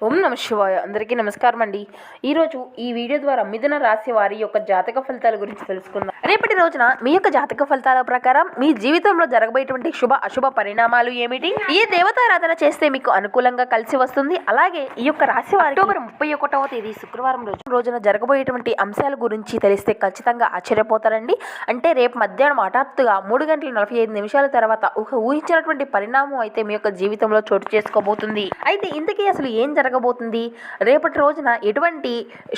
ఓం నమ శివాయ. అందరికీ నమస్కారం అండి. ఈరోజు ఈ వీడియో ద్వారా మిథున రాశి వారి యొక్క జాతక ఫలితాల గురించి తెలుసుకుందాం. రేపటి రోజున మీ యొక్క జాతక ఫలితాల ప్రకారం మీ జీవితంలో జరగబోయేటువంటి శుభ అశుభ పరిణామాలు ఏమిటి, ఏ దేవతారాధన చేస్తే మీకు అనుకూలంగా కలిసి వస్తుంది, అలాగే ఈ యొక్క రాశి వారి అక్టోబర్ 31వ తేదీ శుక్రవారం రోజున జరగబోయేటువంటి అంశాల గురించి తెలిస్తే ఖచ్చితంగా ఆశ్చర్యపోతారండి. అంటే రేపు మధ్యాహ్నం హఠాత్తుగా 3:45 తర్వాత ఊహించినటువంటి పరిణామం అయితే మీ యొక్క జీవితంలో చోటు చేసుకోబోతుంది. అయితే ఇంతకీ అసలు ఏం జరగబోతుంది, రేపటి రోజున ఎటువంటి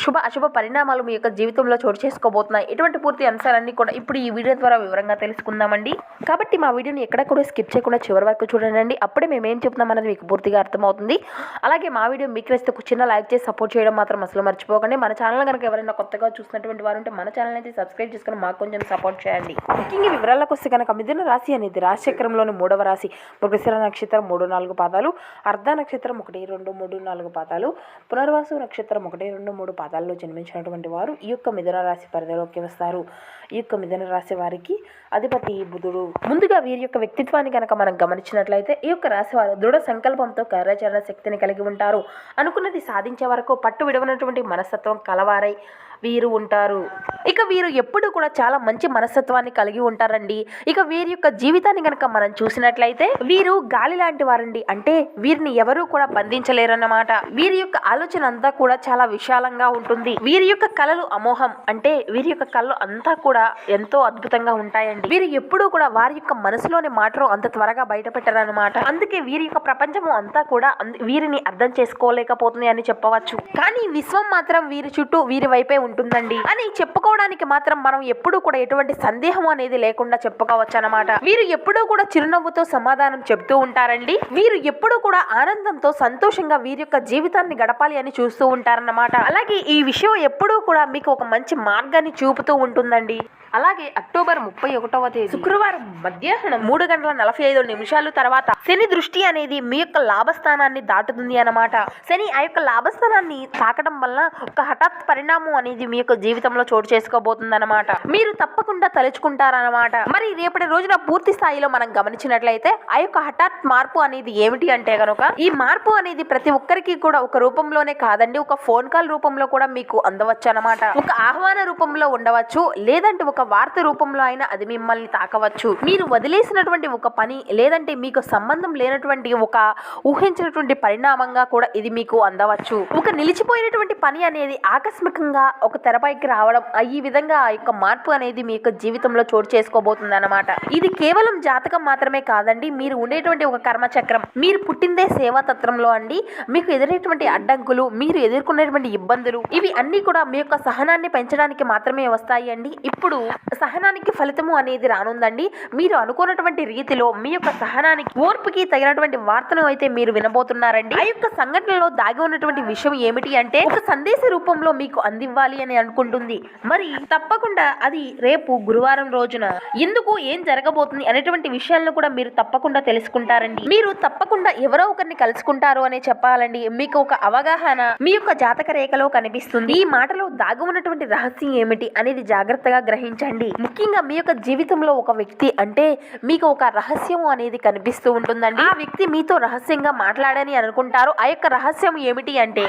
శుభ అశుభ పరిణామాలు మీ యొక్క జీవితంలో చోటు చేసుకోబోతున్నాయి, ఎటువంటి పూర్తి అంశాలన్నీ కూడా ఇప్పుడు ఈ వీడియో ద్వారా వివరంగా తెలుసుకుందామండి. కాబట్టి మా వీడియోని ఎక్కడ కూడా స్కిప్ చేయకుండా చివరి వరకు చూడండి. అప్పుడే మేము ఏం చెప్తున్నాం అనేది మీకు పూర్తిగా అర్థమవుతుంది. అలాగే మా వీడియో మీకు నచ్చితే చిన్న లైక్ చేసి సపోర్ట్ చేయడం మాత్రం అసలు మర్చిపోకండి. మన ఛానల్ కనుక ఎవరైనా కొత్తగా చూసినటువంటి వారు ఉంటే మన ఛానల్ అయితే సబ్స్క్రైబ్ చేసుకుని మాకు కొంచెం సపోర్ట్ చేయండి. ముఖ్యంగా వివరాలకు వస్తే కనుక మిథున రాశి అనేది రాశిచక్రంలోని 3వ రాశి. మృగశిర నక్షత్రం 3-4 పాదాలు, అర్ధ నక్షత్రం 1-2-3-4 పాదాలు, పునర్వాసు నక్షత్రం 1-2-3 పాదాల్లో జన్మించినటువంటి వారు ఈ యొక్క మిథున రాశి పరిధిలోకి వస్తారు. ఈ యొక్క మిథున రాశి వారికి అధిపతి బుధుడు. ముందుగా వీరి యొక్క వ్యక్తిత్వాన్ని కనుక మనం గమనించినట్లయితే ఈ యొక్క రాశి వారు దృఢ సంకల్పంతో కార్యాచరణ శక్తిని కలిగి ఉంటారు. అనుకున్నది సాధించే వరకు పట్టు విడవనటువంటి మనస్తత్వం కలవారై వీరు ఉంటారు. ఇక వీరు ఎప్పుడు కూడా చాలా మంచి మనస్తత్వాన్ని కలిగి ఉంటారండి. ఇక వీరి యొక్క జీవితాన్ని కనుక మనం చూసినట్లయితే వీరు గాలి లాంటి వారండి. అంటే వీరిని ఎవరూ కూడా బంధించలేరన్నమాట. వీరి యొక్క ఆలోచన అంతా కూడా చాలా విశాలంగా ఉంటుంది. వీరి యొక్క కళలు అమోహం. అంటే వీరి యొక్క కళలు అంతా కూడా ఎంతో అద్భుతంగా ఉంటాయండి. వీరు ఎప్పుడూ కూడా వారి యొక్క మనసులోని మాటలు అంత త్వరగా బయట పెట్టరన్నమాట. అందుకే వీరి యొక్క ప్రపంచము అంతా కూడా వీరిని అర్థం చేసుకోలేకపోతుంది అని చెప్పవచ్చు. కానీ విశ్వం మాత్రం వీరి చుట్టూ వీరి వైపే ఉంటుందండి అని చెప్పుకోవడానికి మాత్రం మనం ఎప్పుడూ కూడా ఎటువంటి సందేహం అనేది లేకుండా చెప్పుకోవచ్చు అన్నమాట. వీరు ఎప్పుడూ కూడా చిరునవ్వుతో సమాధానం చెప్తూ ఉంటారండి. వీరు ఎప్పుడూ కూడా ఆనందంతో సంతోషంగా వీరి యొక్క జీవితాన్ని గడపాలి అని చూస్తూ ఉంటారన్నమాట. అలాగే ఈ విషయం ఎప్పుడూ కూడా మీకు ఒక మంచి మార్గాన్ని చూపుతూ ఉంటుందండి. అలాగే అక్టోబర్ 31వ తేదీ శుక్రవారం మధ్యాహ్నం 3:45 తర్వాత శని దృష్టి అనేది మీ యొక్క లాభస్థానాన్ని దాటుతుంది అన్నమాట. శని ఆ యొక్క లాభస్థానాన్ని తాకడం వల్ల ఒక హఠాత్ పరిణామం అనేది మీ యొక్క జీవితంలో చోటు చేసుకోబోతుంది అన్నమాట. మీరు తప్పకుండా తలుచుకుంటారన్నమాట. మరి రేపటి రోజున పూర్తి స్థాయిలో మనం గమనించినట్లయితే ఆ యొక్క హఠాత్ మార్పు అనేది ఏమిటి అంటే కనుక ఈ మార్పు అనేది ప్రతి ఒక్కరికి కూడా ఒక రూపంలోనే కాదండి, ఒక ఫోన్ కాల్ రూపంలో కూడా మీకు అందవచ్చు అన్నమాట. ఒక ఆహ్వాన రూపంలో ఉండవచ్చు, లేదంటే ఒక వార్త రూపంలో అయినా అది మిమ్మల్ని తాకవచ్చు. మీరు వదిలేసినటువంటి ఒక పని, లేదంటే మీకు సంబంధం లేనటువంటి ఒక ఊహించినటువంటి పరిణామంగా కూడా ఇది మీకు అందవచ్చు. ఒక నిలిచిపోయినటువంటి పని అనేది ఆకస్మికంగా ఒక తెరపైకి రావడం, ఈ విధంగా ఆ యొక్క మార్పు అనేది మీ యొక్క జీవితంలో చోటు చేసుకోబోతుంది అన్నమాట. ఇది కేవలం జాతకం మాత్రమే కాదండి, మీరు ఉండేటువంటి ఒక కర్మచక్రం. మీరు పుట్టిందే సేవా తత్వంలో అండి. మీకు ఎదురైనటువంటి అడ్డంకులు, మీరు ఎదుర్కొనేటువంటి ఇబ్బందులు, ఇవి అన్ని కూడా మీ యొక్క సహనాన్ని పెంచడానికి మాత్రమే వస్తాయి అండి. ఇప్పుడు సహనానికి ఫలితము అనేది రానుందండి. మీరు అనుకున్నటువంటి రీతిలో మీ యొక్క సహనానికి ఓర్పుకి తగినటువంటి వార్తను అయితే మీరు వినబోతున్నారండి. ఆ యొక్క సంఘటనలో దాగి ఉన్నటువంటి విషయం ఏమిటి అంటే ఒక సందేశ రూపంలో మీకు అందివ్వాలి అని అనుకుంటుంది. మరి తప్పకుండా అది రేపు గురువారం రోజున ఎందుకు ఏం జరగబోతుంది అనేటువంటి విషయాలను కూడా మీరు తప్పకుండా తెలుసుకుంటారండి. మీరు తప్పకుండా ఎవరో ఒకరిని కలుసుకుంటారు అనే చెప్పాలండి. మీకు ఒక అవగాహన మీ యొక్క జాతక రేఖలో కనిపిస్తుంది. ఈ మాటలో దాగి ఉన్నటువంటి రహస్యం ఏమిటి అనేది జాగ్రత్తగా గ్రహించండి. ముఖ్యంగా మీ యొక్క జీవితంలో ఒక వ్యక్తి అంటే మీకు ఒక రహస్యం అనేది కనిపిస్తూ ఉంటుందండి. ఆ వ్యక్తి మీతో రహస్యంగా మాట్లాడని అనుకుంటారు. ఆ యొక్క రహస్యం ఏమిటి అంటే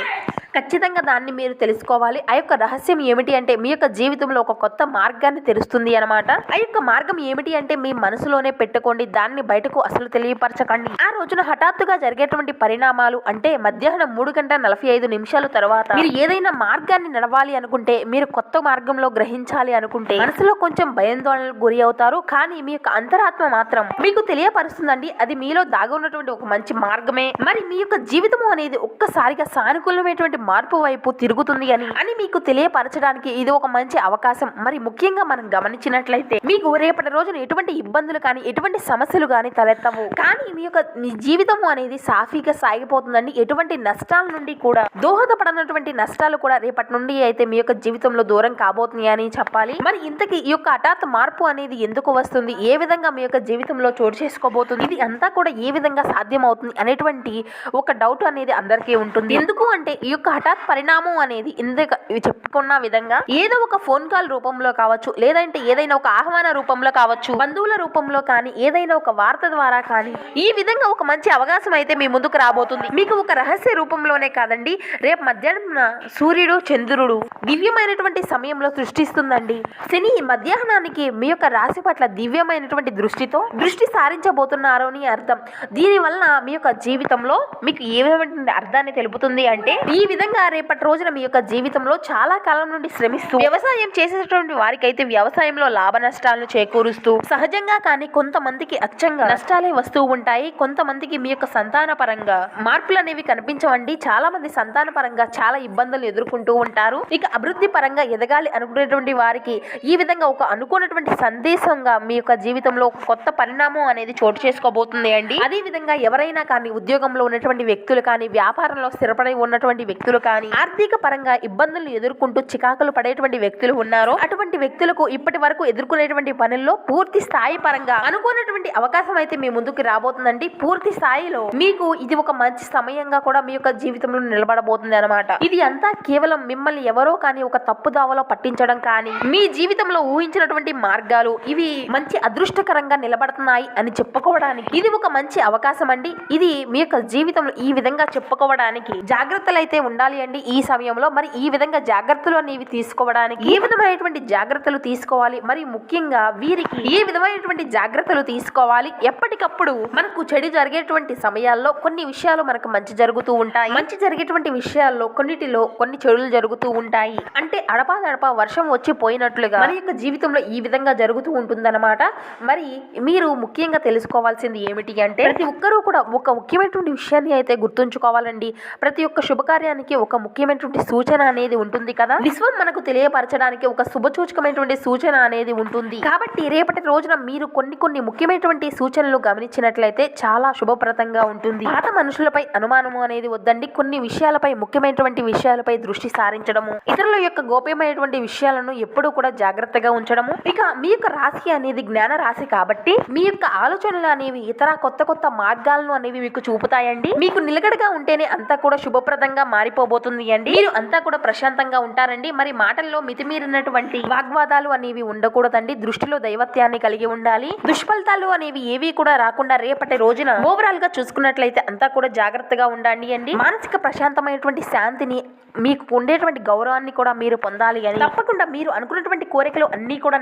ఖచ్చితంగా దాన్ని మీరు తెలుసుకోవాలి. ఆ యొక్క రహస్యం ఏమిటి అంటే మీ యొక్క జీవితంలో ఒక కొత్త మార్గాన్ని తెరుస్తుంది అనమాట. ఆ యొక్క మార్గం ఏమిటి అంటే మీ మనసులోనే పెట్టుకోండి, దాన్ని బయటకు అసలు తెలియపరచకండి. ఆ రోజున హఠాత్తుగా జరిగేటువంటి పరిణామాలు అంటే మధ్యాహ్నం 3:45 తర్వాత మీరు ఏదైనా మార్గాన్ని నడవాలి అనుకుంటే, మీరు కొత్త మార్గంలో గ్రహించాలి అనుకుంటే మనసులో కొంచెం భయాందోళనకు గురి అవుతారు. కానీ మీ యొక్క అంతరాత్మ మాత్రం మీకు తెలియపరుస్తుందండి అది మీలో దాగి ఉన్నటువంటి ఒక మంచి మార్గమే. మరి మీ యొక్క జీవితం అనేది ఒక్కసారిగా సానుకూలమైనటువంటి మార్పు వైపు తిరుగుతుంది అని మీకు తెలియపరచడానికి ఇది ఒక మంచి అవకాశం. మరి ముఖ్యంగా మనం గమనించినట్లయితే మీకు రేపటి రోజున ఎటువంటి ఇబ్బందులు కానీ ఎటువంటి సమస్యలు కానీ తలెత్తవు. కానీ మీ యొక్క జీవితం అనేది సాఫీగా సాగిపోతుందండి. ఎటువంటి నష్టాల నుండి కూడా దోహదపడనటువంటి నష్టాలు కూడా రేపటి నుండి అయితే మీ యొక్క జీవితంలో దూరం కాబోతున్నాయి అని చెప్పాలి. మరి ఇంతకీ ఈ యొక్క హఠాత్ మార్పు అనేది ఎందుకు వస్తుంది, ఏ విధంగా మీ యొక్క జీవితంలో చోటు చేసుకోబోతుంది, ఇది అంతా కూడా ఏ విధంగా సాధ్యం అవుతుంది అనేటువంటి ఒక డౌట్ అనేది అందరికీ ఉంటుంది. ఎందుకు అంటే ఈ యొక్క యొక్క హఠాత్ పరిణామం అనేది ఇందుకు చెప్పుకున్న విధంగా ఏదో ఒక ఫోన్ కాల్ రూపంలో కావచ్చు, లేదంటే ఏదైనా ఒక ఆహ్వాన రూపంలో కావచ్చు, బంధువుల రూపంలో కానీ, ఏదైనా ఒక వార్త ద్వారా కానీ ఈ విధంగా ఒక మంచి అవకాశం అయితే మీ ముందుకు రాబోతుంది. మీకు ఒక రహస్య రూపంలోనే కాదండి, రేపు మధ్యాహ్నం సూర్యుడు చంద్రుడు దివ్యమైనటువంటి సమయంలో సృష్టిస్తుందండి. శని మధ్యాహ్నానికి మీ యొక్క రాశి పట్ల దివ్యమైనటువంటి దృష్టి సారించబోతున్నారు అని అర్థం. దీని వలన మీ యొక్క జీవితంలో మీకు ఏ విధమైన అర్థాన్ని తెలుపుతుంది అంటే, ఈ విధంగా రేపటి రోజున మీ యొక్క జీవితంలో చాలా కాలం నుండి శ్రమిస్తూ వ్యవసాయం చేసేటువంటి వారికైతే వ్యవసాయంలో లాభ నష్టాలను చేకూరుస్తూ, సహజంగా కానీ కొంతమందికి అచ్చంగా నష్టాలే వస్తూ ఉంటాయి. కొంతమందికి మీ యొక్క సంతాన పరంగా మార్పులు అనేవి కనిపించవండి. చాలా మంది సంతాన పరంగా చాలా ఇబ్బందులు ఎదుర్కొంటూ ఉంటారు. ఇక అభివృద్ధి పరంగా ఎదగాలి అనుకునేటువంటి వారికి ఈ విధంగా ఒక అనుకున్నటువంటి సందేశంగా మీ యొక్క జీవితంలో ఒక కొత్త పరిణామం అనేది చోటు చేసుకోబోతుంది అండి. అదే విధంగా ఎవరైనా కానీ ఉద్యోగంలో ఉన్నటువంటి వ్యక్తులు కానీ, వ్యాపారంలో స్థిరపడి ఉన్నటువంటి వ్యక్తులు కానీ, ఆర్థిక పరంగా ఇబ్బందులు ఎదుర్కొంటూ చికాకులు పడేటువంటి వ్యక్తులు ఉన్నారో అటువంటి వ్యక్తులకు ఇప్పటి వరకు ఎదుర్కొనేటువంటి పనుల్లో పూర్తి స్థాయి పరంగా అనుకున్నటువంటి అవకాశం అయితే మీ ముందుకు రాబోతుందండి. పూర్తి స్థాయిలో మీకు ఇది ఒక మంచి సమయంగా కూడా మీ యొక్క జీవితంలో నిలబడబోతుంది అనమాట. ఇది అంతా కేవలం మిమ్మల్ని ఎవరో కానీ ఒక తప్పు దావలో పట్టించడం కానీ, మీ జీవితంలో ఊహించినటువంటి మార్గాలు ఇవి మంచి అదృష్టకరంగా నిలబడుతున్నాయి అని చెప్పుకోవడానికి ఇది ఒక మంచి అవకాశం అండి. ఇది మీ యొక్క జీవితంలో ఈ విధంగా చెప్పుకోవడానికి జాగ్రత్తలు అయితే ఉండాలి అండి ఈ సమయంలో. మరి ఈ విధంగా జాగ్రత్తలు అనేవి తీసుకోవడానికి ఏ విధమైనటువంటి జాగ్రత్తలు తీసుకోవాలి, మరి ముఖ్యంగా వీరికి ఏ విధమైనటువంటి జాగ్రత్తలు తీసుకోవాలి, ఎప్పటికప్పుడు మనకు చెడు జరిగేటువంటి సమయాల్లో కొన్ని విషయాలు మనకు మంచి జరుగుతూ ఉంటాయి, మంచి జరిగేటువంటి విషయాల్లో కొన్నిటిలో కొన్ని చెడులు జరుగుతూ ఉంటాయి. అంటే అడపా వర్షం వచ్చి పోయినట్లుగా మన యొక్క జీవితంలో ఈ విధంగా జరుగుతూ ఉంటుందన్నమాట. మరి మీరు ముఖ్యంగా తెలుసుకోవాల్సింది ఏమిటి అంటే, ప్రతి ఒక్కరూ కూడా ఒక ముఖ్యమైనటువంటి విషయాన్ని అయితే గుర్తుంచుకోవాలండి. ప్రతి ఒక్క శుభకార్యానికి ఒక ముఖ్యమైనటువంటి సూచన అనేది ఉంటుంది కదా. విశ్వం మనకు తెలియపరచడానికి ఒక శుభసూచకమైనటువంటి సూచన అనేది ఉంటుంది. కాబట్టి రేపటి రోజున మీరు కొన్ని ముఖ్యమైనటువంటి సూచనలు గమనించినట్లయితే చాలా శుభప్రదంగా ఉంటుంది. పాత మనుషులపై అనుమానము అనేది వద్దండి. కొన్ని విషయాలపై, ముఖ్యమైనటువంటి విషయాలపై దృష్టి సారించడము, ఇతరుల యొక్క గోప్యమైనటువంటి విషయాలను ఎప్పుడూ కూడా జాగ్రత్తగా ఉంచడము. ఇక మీ యొక్క రాశి అనేది జ్ఞాన రాశి కాబట్టి మీ యొక్క ఆలోచనలు అనేవి ఇతర కొత్త మార్గాలను అనేవి మీకు చూపుతాయండి. మీకు నిలకడగా ఉంటేనే అంతా కూడా శుభప్రదంగా మారిపోబోతుంది అండి. మీరు అంతా కూడా ప్రశాంతంగా ఉంటారండి. మరి మాటల్లో మితిమీరినటువంటి వాగ్వాదాలు అనేవి ఉండకూడదండి. దృష్టిలో దైవత్యాన్ని కలిగి ఉండాలి. దుష్ఫలితాలు అనేవి ఏవి కూడా రాకుండా రేపటి రోజున ఓవరాల్ గా చూసుకున్నట్లయితే అంతా కూడా జాగ్రత్తగా ఉండండి అండి. మానసిక ప్రశాంతమైనటువంటి శాంతిని, మీకు ఉండేటువంటి గౌరవాన్ని కూడా మీరు పొందాలి అని, తప్పకుండా మీరు అనుకున్నటువంటి కోరికలు అన్ని కూడా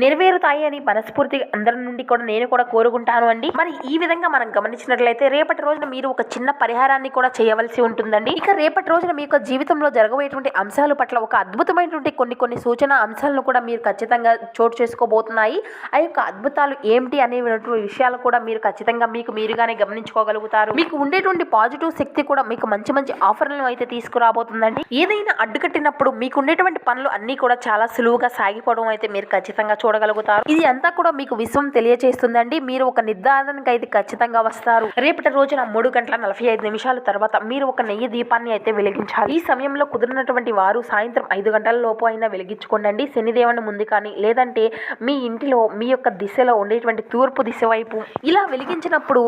నెరవేరుతాయి అని మనస్ఫూర్తిగా అందరి నుండి కూడా నేను కూడా కోరుకుంటాను అండి. మరి ఈ విధంగా మనం గమనించినట్లయితే రేపటి రోజున మీరు ఒక చిన్న పరిహారాన్ని కూడా చేయవలసి ఉంటుందండి. ఇక రేపటి రోజున మీ యొక్క జీవితంలో జరగబోయేటువంటి అంశాల పట్ల ఒక అద్భుతమైనటువంటి కొన్ని సూచన అంశాలను కూడా మీరు ఖచ్చితంగా చోటు చేసుకోబోతున్నాయి. ఆ యొక్క అద్భుతాలు ఏమిటి అనే విషయాలు కూడా మీరు ఖచ్చితంగా మీకు మీరుగానే గమనించుకోగలుగుతారు. మీకు ఉండేటువంటి పాజిటివ్ శక్తి కూడా మీకు మంచి ఆఫర్లను అయితే తీసుకురాబోతుందండి. ఏదైనా అడ్డుకట్టినప్పుడు మీకు ఉండేటువంటి పనులు అన్ని కూడా చాలా సులువుగా సాగిపోవడం అయితే మీరు ఖచ్చితంగా చూడగలుగుతారు. ఇది అంతా కూడా మీకు విశ్వం తెలియజేస్తుందండి. మీరు ఒక నిర్ధారణకు అయితే ఖచ్చితంగా వస్తారు. రేపటి రోజున 3:45 తర్వాత మీరు ఒక నెయ్యి దీపాన్ని అయితే వెలిగించాలి. ఈ సమయంలో కుదిరినటువంటి వారు సాయంత్రం 5 గంటల లోపు అయినా వెలిగించుకోండి. శనిదేవుని ముందు కానీ, లేదంటే మీ ఇంటిలో మీ యొక్క దిశలో ఉండేటువంటి తూర్పు దిశ వైపు ఇలా వెలిగించినప్పుడు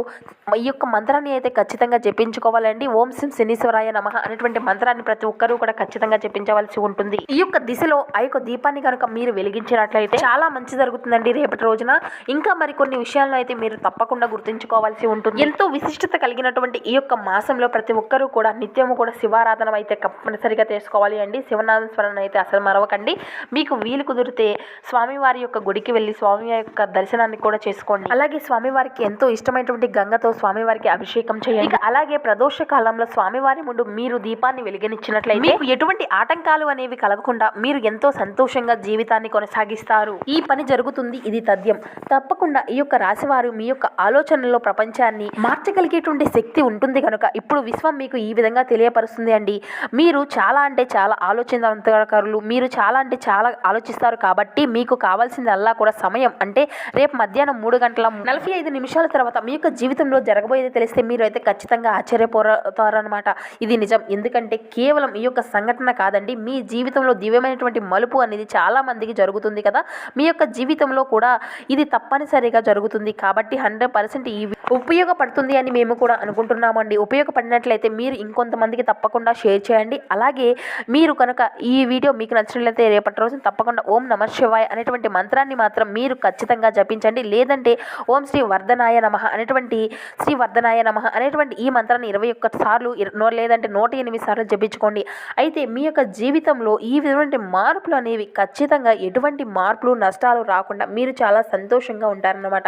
ఈ యొక్క మంత్రాన్ని అయితే ఖచ్చితంగా జపించుకోవాలండి. ఓం శ్రీ శనీశ్వరాయ నమః అనేటువంటి మంత్రాన్ని ప్రతి ఒక్కరూ కూడా ఖచ్చితంగా జపించవలసి ఉంటుంది. ఈ యొక్క దిశలో ఆ యొక్క దీపాన్ని కనుక మీరు వెలిగించినట్లయితే చాలా మంచి జరుగుతుందండి రేపటి రోజున. ఇంకా మరికొన్ని విషయాలను అయితే మీరు తప్పకుండా గుర్తుంచుకోవాల్సి ఉంటుంది. ఎంతో విశిష్టత కలిగినటువంటి ఈ యొక్క మాసంలో ప్రతి ఒక్కరూ కూడా నిత్యము కూడా శివారాధన అయితే తప్పనిసరిగా చేసుకోవాలి అండి. శివనామ స్మరణ అయితే అసలు మరవకండి. మీకు వీలు కుదిరితే స్వామివారి యొక్క గుడికి వెళ్ళి స్వామి యొక్క దర్శనాన్ని కూడా చేసుకోండి. అలాగే స్వామివారికి ఎంతో ఇష్టమైనటువంటి గంగతో స్వామివారికి అభిషేకం చేయండి. అలాగే ప్రదోష కాలంలో స్వామివారి ముందు మీరు దీపాన్ని వెలిగించినట్లయితే మీకు ఎటువంటి ఆటంకాలు అనేవి కలగకుండా మీరు ఎంతో సంతోషంగా జీవితాన్ని కొనసాగిస్తారు. ఈ పని జరుగుతుంది, ఇది తథ్యం. తప్పకుండా ఈ యొక్క రాశివారు మీ యొక్క ఆలోచనలో ప్రపంచాన్ని మార్చగలిగేటువంటి శక్తి ఉంటుంది కనుక ఇప్పుడు విశ్వం మీకు ఈ విధంగా తెలియపరుస్తుంది అండి. మీరు చాలా అంటే చాలా ఆలోచనకారులు, మీరు చాలా అంటే చాలా ఆలోచిస్తారు. కాబట్టి మీకు కావాల్సిందల్లా కూడా సమయం. అంటే రేపు మధ్యాహ్నం 3:45 తర్వాత మీ యొక్క జీవితంలో జరగబోయేది తెలిస్తే మీరు అయితే ఖచ్చితంగా ఆశ్చర్యపోతారనమాట. ఇది నిజం. ఎందుకంటే కేవలం ఈ యొక్క సంఘటన కాదండి, మీ జీవితంలో దివ్యమైనటువంటి మలుపు అనేది చాలా మందికి జరుగుతుంది కదా. మీ యొక్క జీవితంలో కూడా ఇది తప్పనిసరిగా జరుగుతుంది. కాబట్టి 100% ఈ ఉపయోగపడుతుంది అని మేము కూడా అనుకుంటున్నామండి. ఉపయోగపడినట్లయితే మీరు ఇంకొంతమందికి తప్పకుండా షేర్ చేయండి. అలాగే మీరు కనుక ఈ వీడియో మీకు నచ్చినట్లయితే రేపటి రోజున తప్పకుండా ఓం నమః శివాయ అనేటువంటి మంత్రాన్ని మాత్రం మీరు ఖచ్చితంగా జపించండి. లేదంటే ఓం శ్రీ వర్ధనాయ నమః అనేటువంటి ఈ మంత్రాన్ని 21 సార్లు లేదంటే 108 సార్లు జపించుకోండి. అయితే మీ యొక్క జీవితంలో ఈ విధమైన మార్పులు అనేవి ఖచ్చితంగా ఎటువంటి మార్పులు నష్టాలు రాకుండా మీరు చాలా సంతోషంగా ఉంటారన్నమాట.